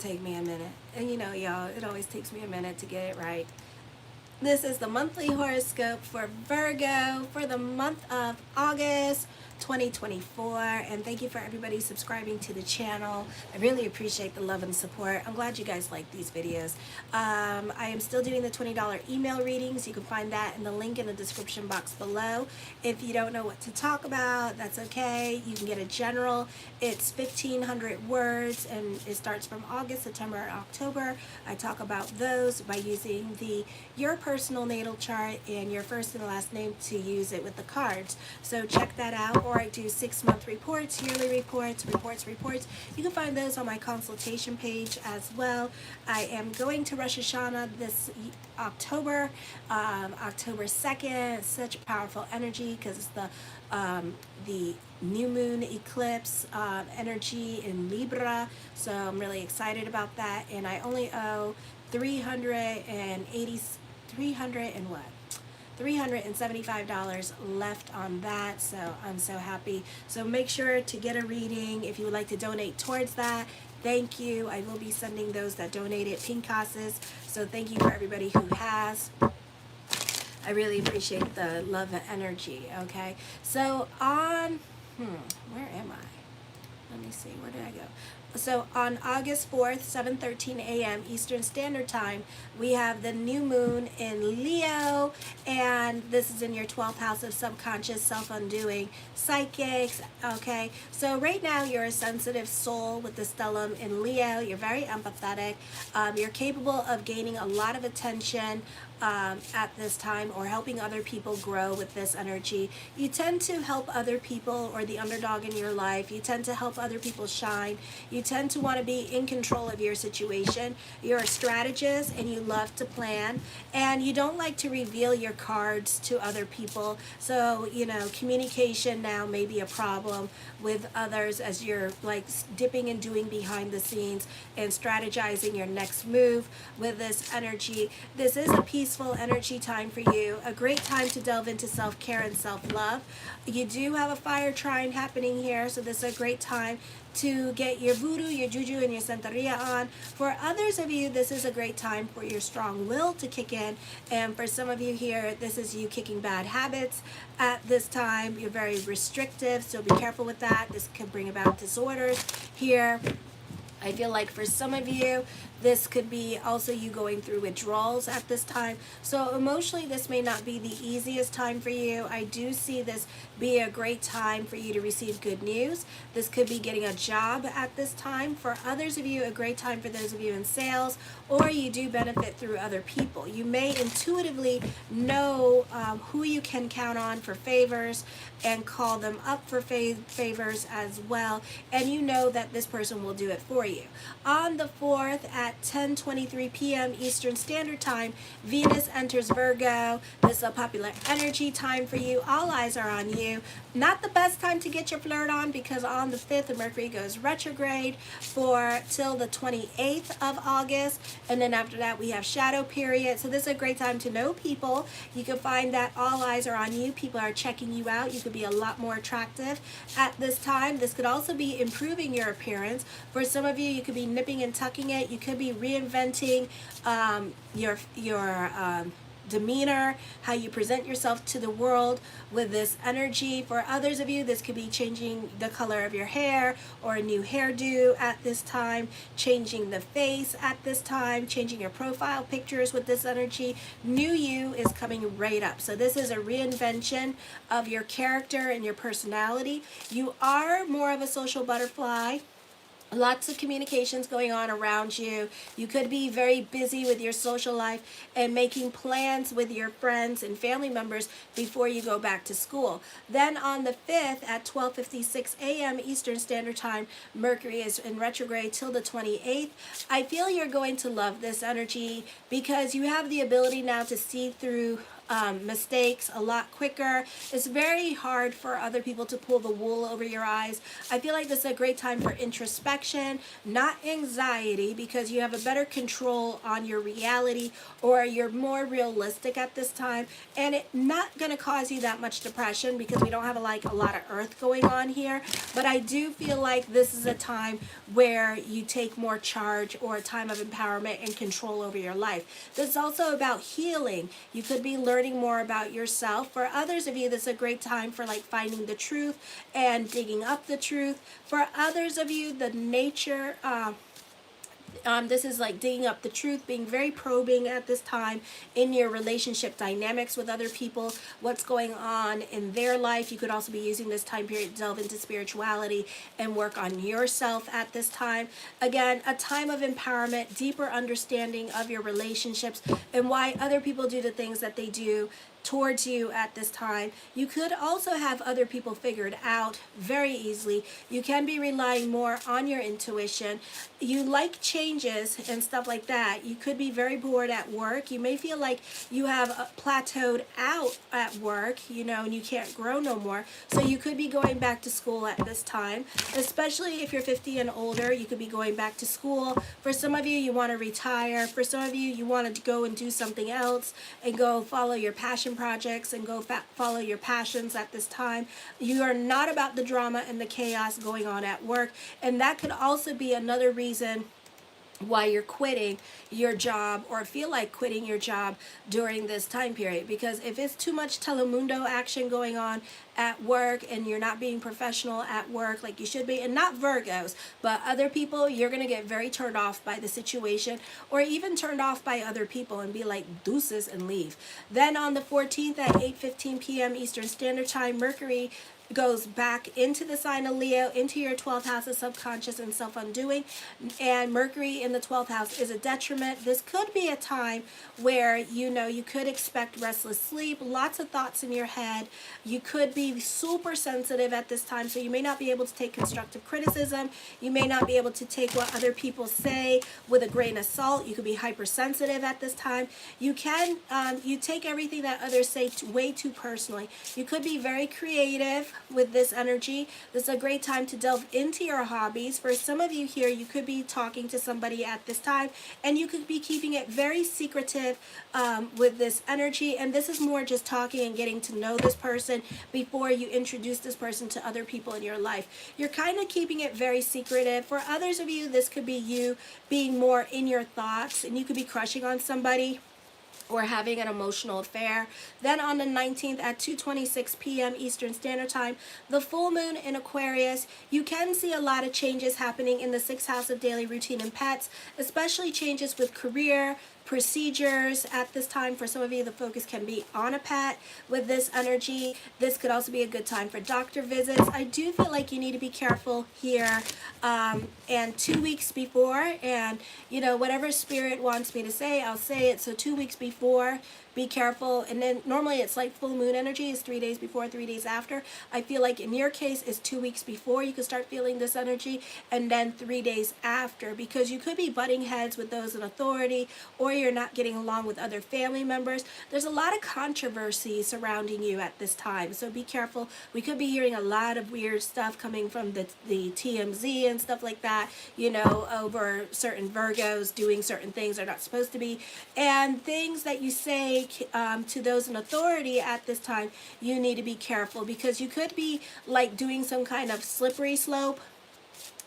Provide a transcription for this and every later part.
take me a minute. And you know, y'all, it always takes me a minute to get it right. This is the monthly horoscope for Virgo for the month of August 2024, and thank you for everybody subscribing to the channel. I really appreciate the love and support. I'm glad you guys like these videos. I am still doing the $20 email readings. You can find that in the link in the description box below. If you don't know what to talk about, that's okay. You can get a general. It's 1,500 words, and it starts from August, September, and October. I talk about those by using your personal natal chart and your first and last name to use it with the cards. So check that out. Or I do 6-month reports, yearly reports. You can find those on my consultation page as well. I am going to Rosh Hashanah this October, October 2nd. Such powerful energy because it's the new moon eclipse energy in Libra. So I'm really excited about that. And I only owe $375 left on that, so I'm so happy. So make sure to get a reading if you would like to donate towards that. Thank you. I will be sending those that donated Pinkasses, so thank you for everybody who has. I really appreciate the love and energy. Okay, so on where am I? Let me see, where did I go? So on August 4th, 7:13 a.m. Eastern Standard Time, we have the new moon in Leo, and this is in your 12th house of subconscious, self-undoing, psychics, okay? So right now you're a sensitive soul with the stellium in Leo. You're very empathetic. You're capable of gaining a lot of attention at this time, or helping other people grow with this energy. You tend to help other people, or the underdog in your life. You tend to help other people shine. You tend to want to be in control of your situation. You're a strategist and you love to plan, and you don't like to reveal your cards to other people. So, you know, communication now may be a problem with others as you're like dipping and doing behind the scenes and strategizing your next move with this energy. This is a peaceful energy time for you, a great time to delve into self-care and self-love. You do have a fire trine happening here, so this is a great time to get your voodoo, your juju, and your santeria on. For others of you, this is a great time for your strong will to kick in, and for some of you here, this is you kicking bad habits at this time. You're very restrictive, so be careful with that. This can bring about disorders here. I feel like for some of you, this could be also you going through withdrawals at this time. So emotionally, this may not be the easiest time for you. I do see this be a great time for you to receive good news. This could be getting a job at this time. For others of you, a great time for those of you in sales, or you do benefit through other people. You may intuitively know who you can count on for favors and call them up for favors as well. And you know that this person will do it for you. On the 4th at 10:23 p.m. Eastern Standard Time, Venus enters Virgo. This is a popular energy time for you. All eyes are on you. Not the best time to get your flirt on, because on the 5th, Mercury goes retrograde for till the 28th of August. And then after that, we have shadow period. So this is a great time to know people. You can find that all eyes are on you. People are checking you out. You could be a lot more attractive at this time. This could also be improving your appearance. For some of you, you could be nipping and tucking it. You could be reinventing your demeanor, how you present yourself to the world with this energy. For others of you, this could be changing the color of your hair, or a new hairdo at this time, changing the face at this time, changing your profile pictures with this energy. New you is coming right up. So this is a reinvention of your character and your personality. You are more of a social butterfly. Lots of communications going on around you. You could be very busy with your social life and making plans with your friends and family members before you go back to school. Then on the 5th at 12:56 a.m. Eastern Standard Time, Mercury is in retrograde till the 28th. I feel you're going to love this energy because you have the ability now to see through mistakes a lot quicker. It's very hard for other people to pull the wool over your eyes. I feel like this is a great time for introspection, not anxiety, because you have a better control on your reality, or you're more realistic at this time, and it's not going to cause you that much depression because we don't have like a lot of earth going on here. But I do feel like this is a time where you take more charge, or a time of empowerment and control over your life. This is also about healing. You could be learning more about yourself. For others of you, this is a great time for like finding the truth and digging up the truth. For others of you, the nature, this is like digging up the truth, being very probing at this time in your relationship dynamics with other people, what's going on in their life. You could also be using this time period to delve into spirituality and work on yourself at this time. Again, a time of empowerment, deeper understanding of your relationships and why other people do the things that they do towards you at this time. You could also have other people figured out very easily. You can be relying more on your intuition. You like changes and stuff like that. You could be very bored at work. You may feel like you have plateaued out at work, you know, and you can't grow no more. So you could be going back to school at this time, especially if you're 50 and older. You could be going back to school. For some of you, you want to retire. For some of you, you want to go and do something else and go follow your passion projects and go follow your passions at this time. You are not about the drama and the chaos going on at work, and that could also be another reason why you're quitting your job or feel like quitting your job during this time period. Because if it's too much telemundo action going on at work and you're not being professional at work like you should be, and not Virgos, but other people, you're going to get very turned off by the situation, or even turned off by other people and be like deuces and leave. Then on the 14th at 8:15 p.m. Eastern Standard Time, Mercury goes back into the sign of Leo, into your 12th house of subconscious and self-undoing. And Mercury in the 12th house is a detriment. This could be a time where, you know, you could expect restless sleep, lots of thoughts in your head. You could be super sensitive at this time, so you may not be able to take constructive criticism. You may not be able to take what other people say with a grain of salt. You could be hypersensitive at this time. You can, you take everything that others say way too personally. You could be very creative with this energy. This is a great time to delve into your hobbies. For some of you here, you could be talking to somebody at this time, and you could be keeping it very secretive with this energy. And this is more just talking and getting to know this person before you introduce this person to other people in your life. You're kind of keeping it very secretive. For others of you, this could be you being more in your thoughts, and you could be crushing on somebody or having an emotional affair. Then on the 19th at 2:26 p.m. Eastern Standard Time, the full moon in Aquarius, you can see a lot of changes happening in the 6th house of daily routine and pets, especially changes with career, procedures at this time. For some of you, the focus can be on a pet with this energy. This could also be a good time for doctor visits. I do feel like you need to be careful here, and 2 weeks before, and you know, whatever spirit wants me to say, I'll say it. So 2 weeks before, be careful. And then normally it's like full moon energy is 3 days before, 3 days after. I feel like in your case it's 2 weeks before you can start feeling this energy, and then 3 days after, because you could be butting heads with those in authority, or you're not getting along with other family members. There's a lot of controversy surrounding you at this time, so be careful. We could be hearing a lot of weird stuff coming from the TMZ and stuff like that, you know, over certain Virgos doing certain things they're not supposed to be, and things that you say to those in authority at this time. You need to be careful, because you could be like doing some kind of slippery slope,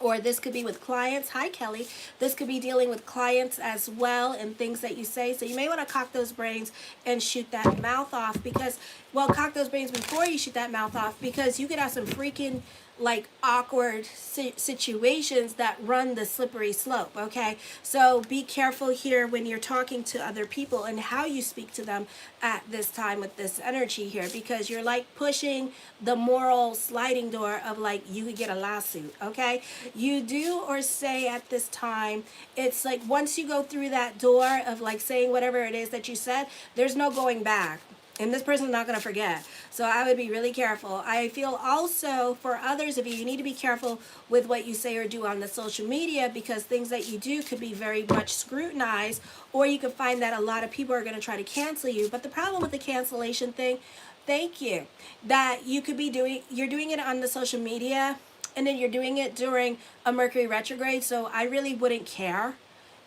or this could be with clients. Hi, Kelly. This could be dealing with clients as well, and things that you say. So you may want to cock those brains and shoot that mouth off, because, well, cock those brains before you shoot that mouth off, because you could have some freaking like awkward situations that run the slippery slope. Okay, so be careful here when you're talking to other people and how you speak to them at this time with this energy here, because you're like pushing the moral sliding door of like you could get a lawsuit. Okay, you do or say at this time, it's like once you go through that door of like saying whatever it is that you said, there's no going back. And this person's not going to forget. So I would be really careful. I feel also for others of you, you need to be careful with what you say or do on the social media, because things that you do could be very much scrutinized, or you could find that a lot of people are going to try to cancel you. But the problem with the cancellation thing, thank you, that you could be you're doing it on the social media, and then you're doing it during a Mercury retrograde. So I really wouldn't care.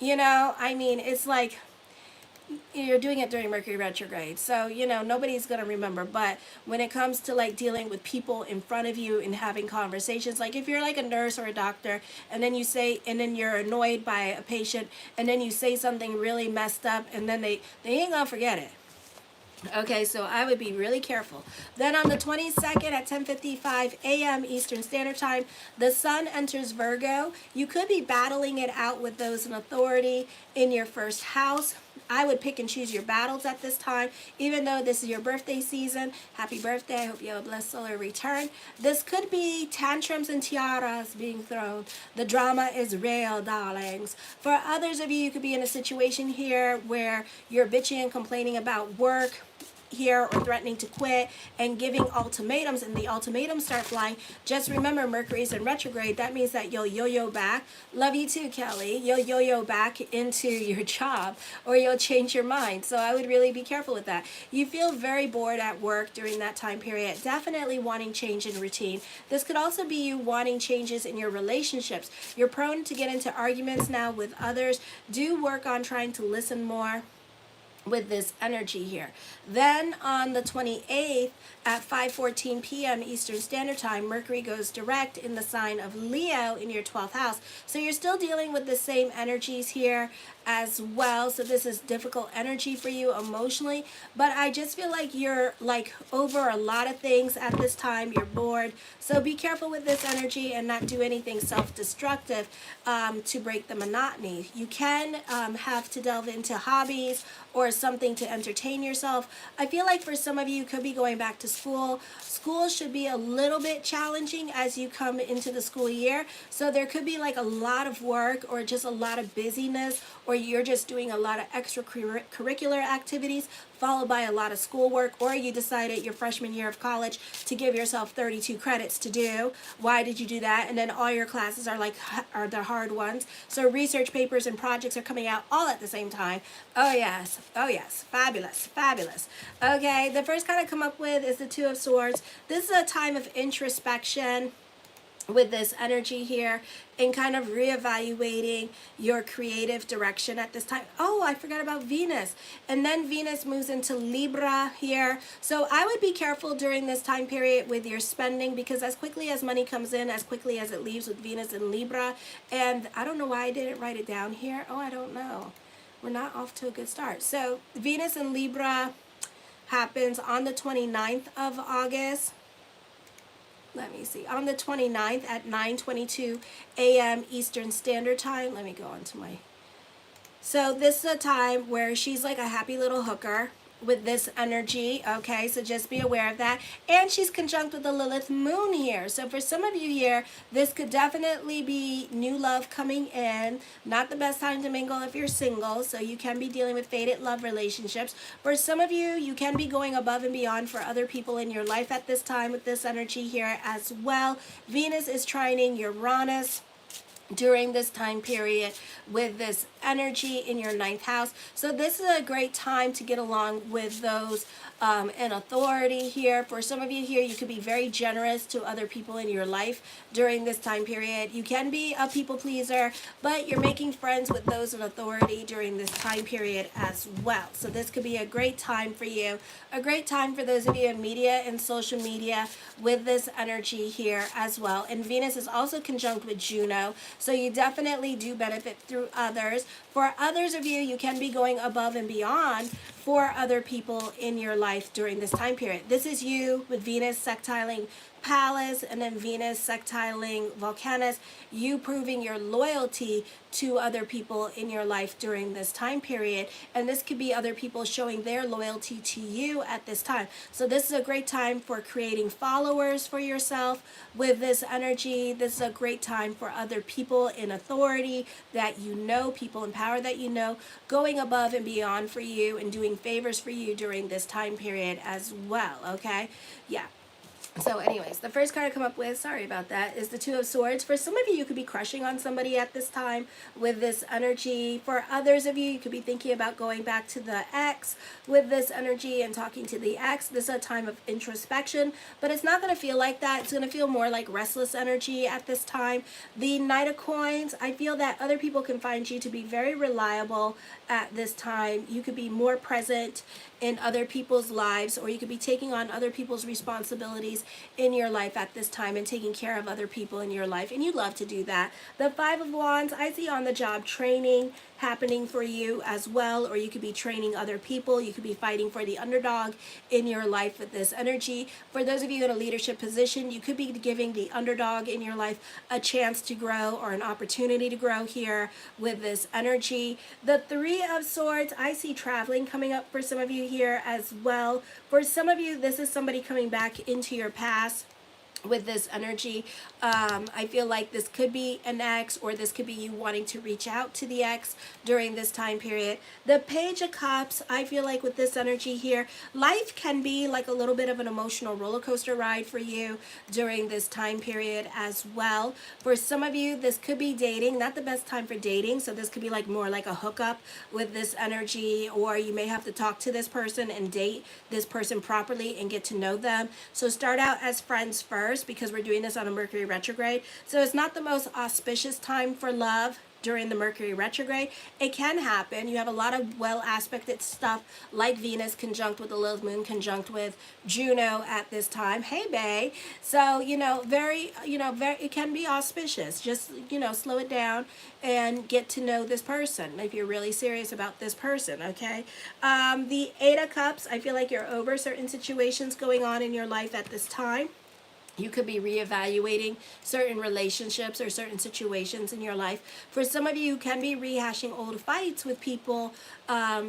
You know, I mean, it's like, you're doing it during Mercury retrograde, so nobody's gonna remember. But when it comes to like dealing with people in front of you and having conversations, like if you're like a nurse or a doctor, and then you're annoyed by a patient, and then you say something really messed up, and then they ain't gonna forget it. Okay, so I would be really careful. Then on the 22nd at 10:55 a.m. Eastern Standard Time, the Sun enters Virgo. You could be battling it out with those in authority in your first house. I would pick and choose your battles at this time, even though this is your birthday season. Happy birthday. I hope you have a blessed solar return. This could be tantrums and tiaras being thrown. The drama is real, darlings. For others of you, you could be in a situation here where you're bitching and complaining about work here, or threatening to quit and giving ultimatums, and the ultimatums start flying. Just remember, Mercury's in retrograde. That means that you'll yo-yo back. Love you too, Kelly. You'll yo-yo back into your job, or you'll change your mind. So I would really be careful with that. You feel very bored at work during that time period, definitely wanting change in routine. This could also be you wanting changes in your relationships. You're prone to get into arguments now with others. Do work on trying to listen more with this energy here. Then on the 28th at 5:14 p.m. Eastern Standard Time, Mercury goes direct in the sign of Leo in your 12th house. So you're still dealing with the same energies here as well. So this is difficult energy for you emotionally, but I just feel like you're like over a lot of things at this time. You're bored. So be careful with this energy and not do anything self-destructive to break the monotony. You can have to delve into hobbies or something to entertain yourself. I feel like for some of you, you could be going back to school. School should be a little bit challenging as you come into the school year. So there could be like a lot of work, or just a lot of busyness, or you're just doing a lot of extracurricular activities followed by a lot of schoolwork, or you decided your freshman year of college to give yourself 32 credits to do. Why did you do that? And then all your classes are the hard ones. So research papers and projects are coming out all at the same time. Oh yes, fabulous, fabulous. Okay, the first card I come up with is the Two of Swords. This is a time of introspection with this energy here, and kind of reevaluating your creative direction at this time. Oh, I forgot about Venus. And then Venus moves into Libra here. So I would be careful during this time period with your spending, because as quickly as money comes in, as quickly as it leaves with Venus in Libra. And I don't know why I didn't write it down here. Oh, I don't know. We're not off to a good start. So Venus in Libra happens on the 29th of August. Let me see, on the 29th at 9:22 a.m. Eastern Standard Time. Let me go on to my... So this is a time where she's like a happy little hooker with this energy, okay? So just be aware of that. And she's conjunct with the Lilith moon here. So for some of you here, this could definitely be new love coming in. Not the best time to mingle if you're single, so you can be dealing with faded love relationships. For some of you, you can be going above and beyond for other people in your life at this time with this energy here as well. Venus is trining Uranus during this time period with this energy in your 9th house. So this is a great time to get along with those in authority here. For some of you here, you could be very generous to other people in your life during this time period. You can be a people pleaser, but you're making friends with those in authority during this time period as well. So this could be a great time for you. A great time for those of you in media and social media with this energy here as well. And Venus is also conjunct with Juno, so you definitely do benefit through others. For others of you, you can be going above and beyond for other people in your life during this time period. This is you with Venus sextiling Palace, and then Venus sextiling Volcanus, you proving your loyalty to other people in your life during this time period. And this could be other people showing their loyalty to you at this time. So this is a great time for creating followers for yourself with this energy. This is a great time for other people in authority that you know, people in power that you know, going above and beyond for you and doing favors for you during this time period as well, okay? Yeah. So anyways, the first card I come up with, sorry about that, is the Two of Swords. For some of you, you could be crushing on somebody at this time with this energy. For others of you, you could be thinking about going back to the ex with this energy and talking to the ex. This is a time of introspection, but it's not going to feel like that. It's going to feel more like restless energy at this time. The Knight of Coins, I feel that other people can find you to be very reliable at this time. You could be more present in other people's lives, or you could be taking on other people's responsibilities in your life at this time and taking care of other people in your life, and you love to do that. The Five of Wands, I see on the job training happening for you as well, or you could be training other people. You could be fighting for the underdog in your life with this energy. For those of you in a leadership position, you could be giving the underdog in your life a chance to grow or an opportunity to grow here with this energy. The Three of Swords, I see traveling coming up for some of you here as well. For some of you, this is somebody coming back into your past with this energy. I feel like this could be an ex, or this could be you wanting to reach out to the ex during this time period. The Page of Cups, I feel like with this energy here, life can be like a little bit of an emotional roller coaster ride for you during this time period as well. For some of you, this could be dating, not the best time for dating, so this could be like more like a hookup with this energy, or you may have to talk to this person and date this person properly and get to know them. So start out as friends first, because we're doing this on a Mercury retrograde. So it's not the most auspicious time for love during the Mercury retrograde. It can happen. You have a lot of well aspected stuff like Venus conjunct with the Lilith moon conjunct with Juno at this time. Hey, bae. So, very, it can be auspicious. Just, slow it down and get to know this person if you're really serious about this person, okay? The Eight of Cups, I feel like you're over certain situations going on in your life at this time. You could be reevaluating certain relationships or certain situations in your life. For some of you, you can be rehashing old fights with people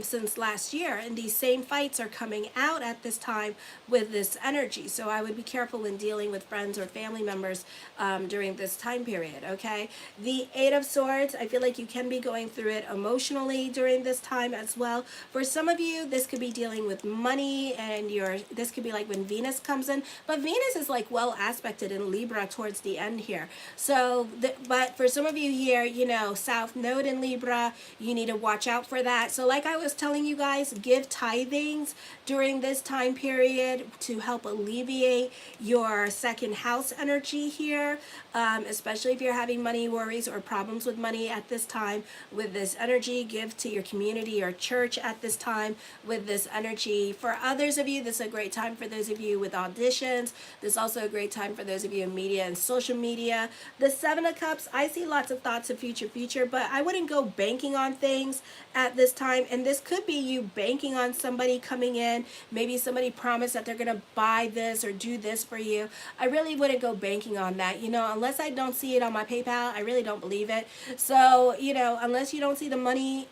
since last year, and these same fights are coming out at this time with this energy. So I would be careful when dealing with friends or family members during this time period, okay? The Eight of Swords, I feel like you can be going through it emotionally during this time as well. For some of you, this could be dealing with money, and this could be like when Venus comes in, but Venus is like well aspected in Libra towards the end here. So, but for some of you here, South Node in Libra, you need to watch out for that. So like I was telling you guys, give tithings during this time period to help alleviate your second house energy here, especially if you're having money worries or problems with money at this time with this energy. Give to your community or church at this time with this energy. For others of you, this is a great time for those of you with auditions. This is also a great time for those of you in media and social media. The Seven of Cups, I see lots of thoughts of future, but I wouldn't go banking on things at this time. And this could be you banking on somebody coming in. Maybe somebody promised that they're going to buy this or do this for you. I really wouldn't go banking on that. Unless I don't see it on my PayPal, I really don't believe it. So, unless you don't see the money,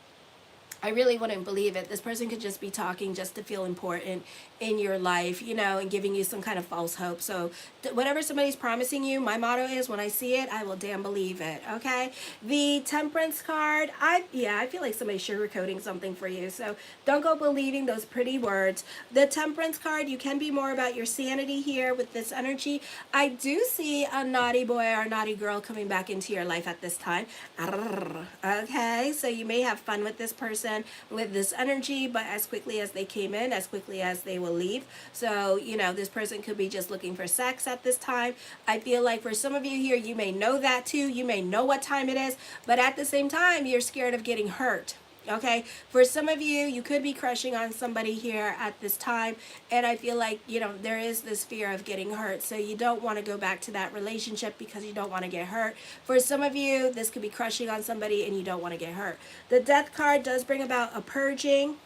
I really wouldn't believe it. This person could just be talking just to feel important in your life, and giving you some kind of false hope. So whatever somebody's promising you, my motto is, when I see it, I will damn believe it, okay? The Temperance card, I feel like somebody's sugarcoating something for you. So don't go believing those pretty words. The Temperance card, you can be more about your sanity here with this energy. I do see a naughty boy or naughty girl coming back into your life at this time. Okay, so you may have fun with this person with this energy, but as quickly as they came in, as quickly as they will leave. So, this person could be just looking for sex at this time. I feel like for some of you here, you may know that too. You may know what time it is, but at the same time, you're scared of getting hurt. Okay, for some of you, you could be crushing on somebody here at this time, and I feel like, there is this fear of getting hurt, so you don't want to go back to that relationship because you don't want to get hurt. For some of you, this could be crushing on somebody and you don't want to get hurt. The Death card does bring about a purging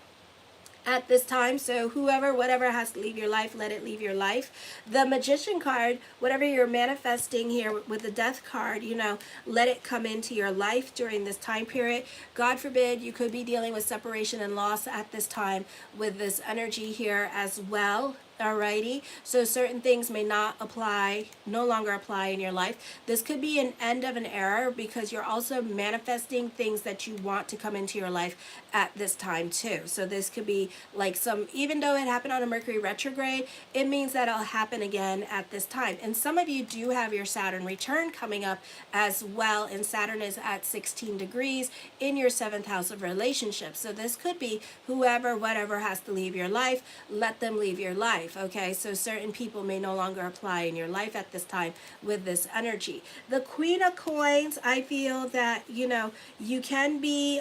at this time. So whoever, whatever has to leave your life, let it leave your life. The Magician card, whatever you're manifesting here with the Death card, you know, let it come into your life during this time period. God forbid, you could be dealing with separation and loss at this time with this energy here as well. Alrighty, so certain things may not apply, no longer apply in your life. This could be an end of an era because you're also manifesting things that you want to come into your life at this time too. So this could be like some, even though it happened on a Mercury retrograde, it means that it'll happen again at this time. And some of you do have your Saturn return coming up as well, and Saturn is at 16 degrees in your 7th house of relationships. So this could be whoever, whatever has to leave your life, let them leave your life. Okay, so certain people may no longer apply in your life at this time with this energy. The Queen of Coins, I feel that, you know, you can be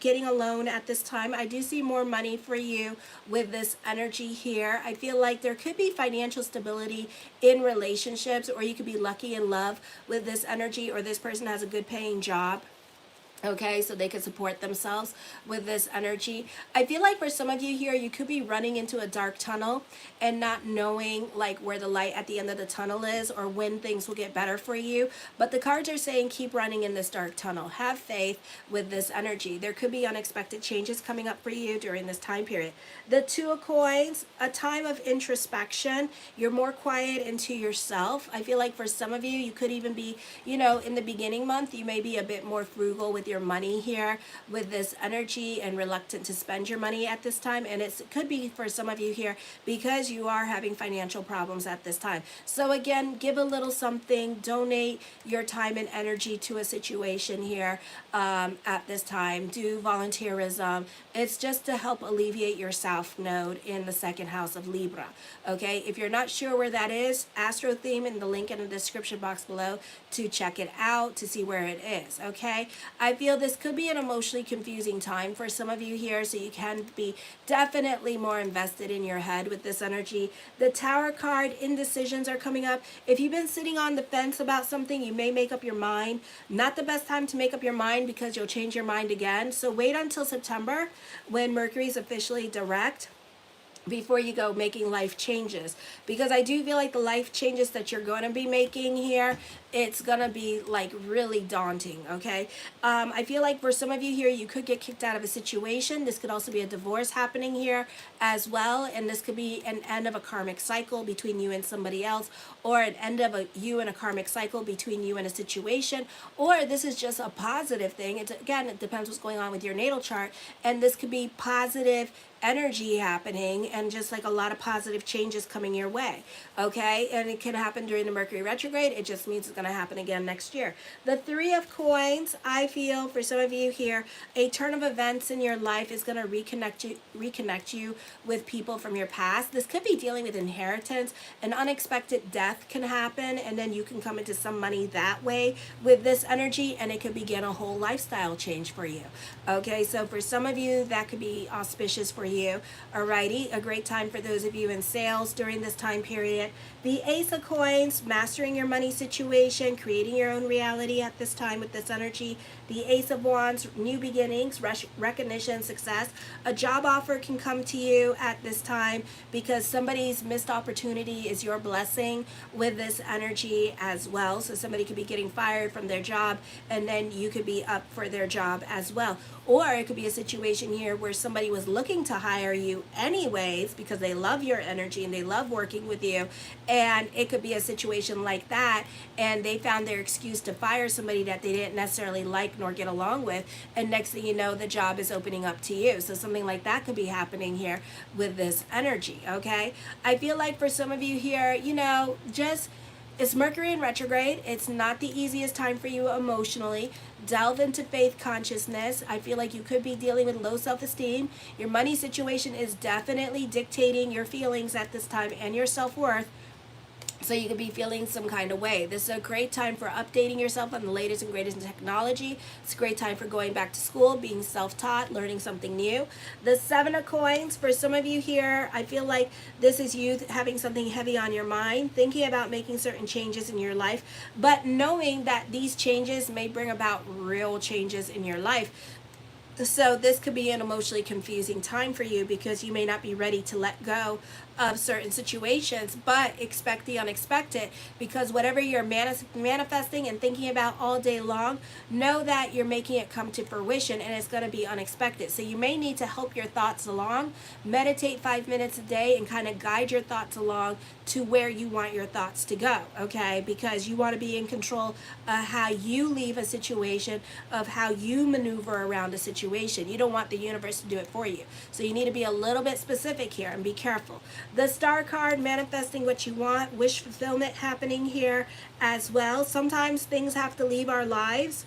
getting a loan at this time. I do see more money for you with this energy here. I feel like there could be financial stability in relationships, or you could be lucky in love with this energy, or this person has a good paying job. Okay, so they can support themselves with this energy. I feel like for some of you here, you could be running into a dark tunnel and not knowing like where the light at the end of the tunnel is, or when things will get better for you. But the cards are saying keep running in this dark tunnel. Have faith with this energy. There could be unexpected changes coming up for you during this time period. The Two of Coins, a time of introspection. You're more quiet into yourself. I feel like for some of you, you could even be, you know, in the beginning month, you may be a bit more frugal with your money here with this energy and reluctant to spend your money at this time. And it could be for some of you here because you are having financial problems at this time. So again, give a little something, donate your time and energy to a situation here at this time. Do volunteerism. It's just to help alleviate your South Node in the 2nd house of Libra. Okay, if you're not sure where that is, Astro Theme in the link in the description box below to check it out, to see where it is. Okay, I feel this could be an emotionally confusing time for some of you here, so you can be definitely more invested in your head with this energy. The Tower card, indecisions are coming up. If you've been sitting on the fence about something, you may make up your mind. Not the best time to make up your mind because you'll change your mind again. So wait until September when Mercury is officially direct before you go making life changes, because I do feel like the life changes that you're going to be making here, it's going to be like really daunting. Okay, I feel like for some of you here, you could get kicked out of a situation. This could also be a divorce happening here as well, and this could be an end of a karmic cycle between you and somebody else, or an end of you and a karmic cycle between you and a situation, or this is just a positive thing. Again, it depends what's going on with your natal chart, and this could be positive energy happening and just like a lot of positive changes coming your way. Okay, and it can happen during the Mercury retrograde. It just means it's going to happen again next year. The Three of Coins, I feel for some of you here, a turn of events in your life is going to reconnect you with people from your past. This could be dealing with inheritance. An unexpected death can happen, and then you can come into some money that way with this energy, and it could begin a whole lifestyle change for you. Okay, so for some of you, that could be auspicious for you. Alrighty, a great time for those of you in sales during this time period. The Ace of Coins, mastering your money situation, creating your own reality at this time with this energy. The Ace of Wands, new beginnings, recognition, success. A job offer can come to you at this time because somebody's missed opportunity is your blessing with this energy as well. So somebody could be getting fired from their job, and then you could be up for their job as well. Or it could be a situation here where somebody was looking to hire you anyways because they love your energy and they love working with you. And it could be a situation like that, and they found their excuse to fire somebody that they didn't necessarily like nor get along with. And next thing you know, the job is opening up to you. So something like that could be happening here with this energy, okay? I feel like for some of you here, you know, just it's Mercury in retrograde. It's not the easiest time for you emotionally. Delve into faith consciousness. I feel like you could be dealing with low self-esteem. Your money situation is definitely dictating your feelings at this time and your self-worth. So you could be feeling some kind of way. This is a great time for updating yourself on the latest and greatest in technology. It's a great time for going back to school, being self-taught, learning something new. The Seven of Coins, for some of you here, I feel like this is you having something heavy on your mind, thinking about making certain changes in your life, but knowing that these changes may bring about real changes in your life. So this could be an emotionally confusing time for you because you may not be ready to let go of certain situations, but expect the unexpected, because whatever you're manifesting and thinking about all day long, know that you're making it come to fruition, and it's going to be unexpected. So you may need to help your thoughts along. Meditate 5 minutes a day and kind of guide your thoughts along to where you want your thoughts to go, okay? Because you want to be in control of how you leave a situation, of how you maneuver around a situation. You don't want the universe to do it for you. So you need to be a little bit specific here and be careful. The Star card, manifesting what you want, wish fulfillment happening here as well. Sometimes things have to leave our lives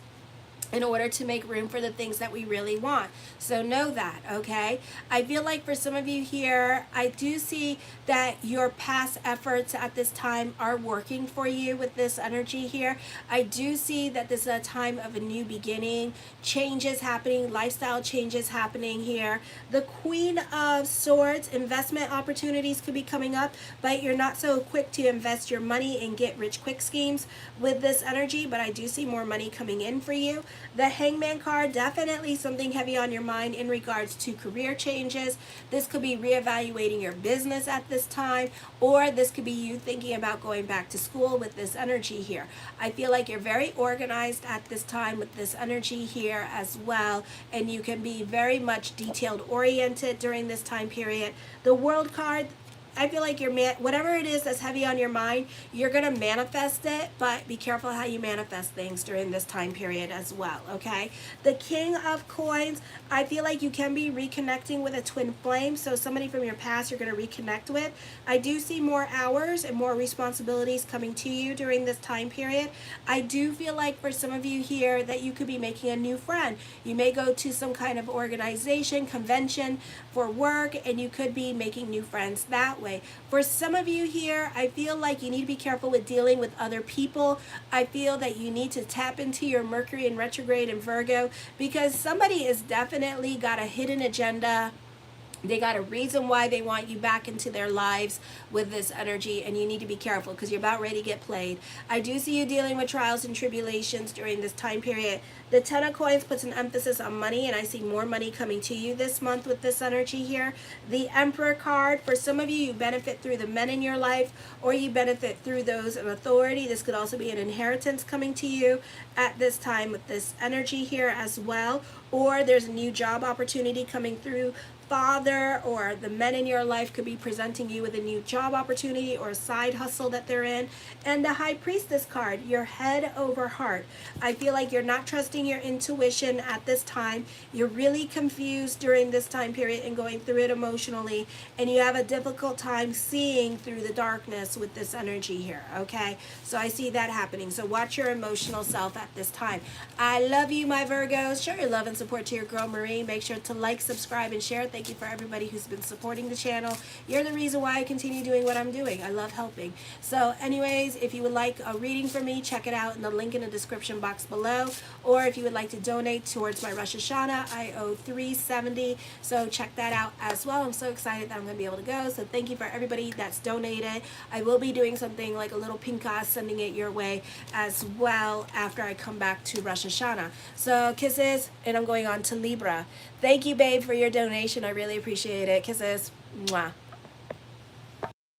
in order to make room for the things that we really want. So know that, okay? I feel like for some of you here, I do see that your past efforts at this time are working for you with this energy here. I do see that this is a time of a new beginning, changes happening, lifestyle changes happening here. The Queen of Swords, investment opportunities could be coming up, but you're not so quick to invest your money and get rich quick schemes with this energy, but I do see more money coming in for you. The Hangman card, definitely something heavy on your mind in regards to career changes. This could be reevaluating your business at this time, or this could be you thinking about going back to school with this energy here. I feel like you're very organized at this time with this energy here as well, and you can be very much detailed oriented during this time period. The World card, I feel like whatever it is that's heavy on your mind, you're going to manifest it, but be careful how you manifest things during this time period as well, okay? The King of Coins, I feel like you can be reconnecting with a twin flame, so somebody from your past you're going to reconnect with. I do see more hours and more responsibilities coming to you during this time period. I do feel like for some of you here that you could be making a new friend. You may go to some kind of organization, convention for work, and you could be making new friends that way. For some of you here, I feel like you need to be careful with dealing with other people. I feel that you need to tap into your Mercury in retrograde and Virgo, because somebody has definitely got a hidden agenda. They got a reason why they want you back into their lives with this energy, and you need to be careful because you're about ready to get played. I do see you dealing with trials and tribulations during this time period. The Ten of Coins puts an emphasis on money, and I see more money coming to you this month with this energy here. The Emperor card, for some of you, you benefit through the men in your life, or you benefit through those in authority. This could also be an inheritance coming to you at this time with this energy here as well, or there's a new job opportunity coming through. Father or the men in your life could be presenting you with a new job opportunity or a side hustle that they're in. And the High Priestess card, your head over heart. I feel like you're not trusting your intuition at this time. You're really confused during this time period and going through it emotionally, and you have a difficult time seeing through the darkness with this energy here, okay? So I see that happening. So watch your emotional self at this time. I love you, my Virgos. Show your love and support to your girl Marie. Make sure to like, subscribe, and share. Thank you for everybody who's been supporting the channel. You're the reason why I continue doing what I'm doing. I love helping. So anyways, if you would like a reading from me, check it out in the link in the description box below. Or if you would like to donate towards my Rosh Hashanah, I owe $370. So check that out as well. I'm so excited that I'm going to be able to go. So thank you for everybody that's donated. I will be doing something like a little pinkas, sending it your way as well after I come back to Rosh Hashanah. So kisses, and I'm going on to Libra. Thank you, babe, for your donation. I really appreciate it. Kisses. Mwah.